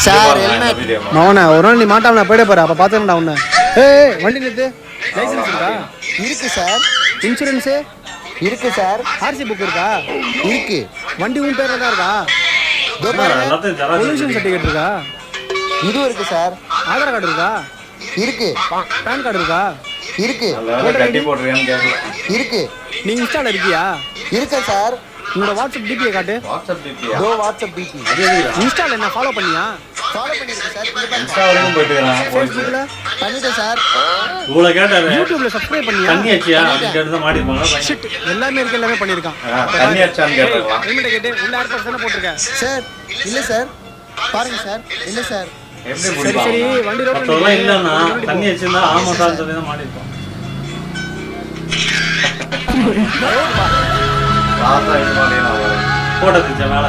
Sir helmet. மவனே ஒரு நாள் நீ மாட்டாம நான் போயிட போற. அப்ப பாத்துக்கடா உன்னை. ஏய் வண்டி நிறுத்து. லைசென்ஸ் இருக்கா? இருக்கு சார். இன்சூரன்ஸ் இருக்கு சார். ஆர்சி புக் இருக்கா? இருக்கு. வண்டி உன் பேர்ல தான் இருக்கா? இதோ பாருங்க. பொல்யூஷன் சர்டிஃபிகேட் இருக்கா? இதுவும் இருக்கு சார். ஆதார் கார்டு இருக்கா? இருக்கு. பேன் கார்டு இருக்கா? இருக்கு. இருக்கு. நீ இன்ஸ்டால இருக்கியா? இருக்கு சார். உங்களோட வாட்ஸ்அப் டிபியை காட்டு. இதோ வாட்ஸ்அப் டிபி. இன்ஸ்டால என்ன ஃபாலோ பண்ணியா? ஃபாலோ பண்ணிருக்கேன் சார். இன்ஸ்டா வரைக்கும் போயிட்டு இருக்கான். ஃபேஸ்புக்ல பண்ணிட்டேன் சார். இவ்வளோ கேட்டாரு. யூடியூப்ல சப்ஸ்கிரைப் பண்ணியா? தண்ணி அச்சியா கேட்டு தான் மாடி இருப்பாங்க. ஷிட் எல்லாமே இருக்கு, எல்லாமே பண்ணிருக்கான். தண்ணி அச்சான்னு கேட்டாங்களா? ஹெல்மெட் கேட்டு உள்ள ஏர்போர்ட் தான போட்டுருக்க. சார் இல்ல சார். பாருங்க சார். இல்ல சார். எப்படி சரி முடிப்பாங்க? சரி வண்டி ரோட்ல மற்றவெல்லாம் இல்லைன்னா தண்ணி வச்சிருந்தா ஆமாட்டான்னு சொல்லி தான் மாடி இருப்போம். போட்டோ மேலே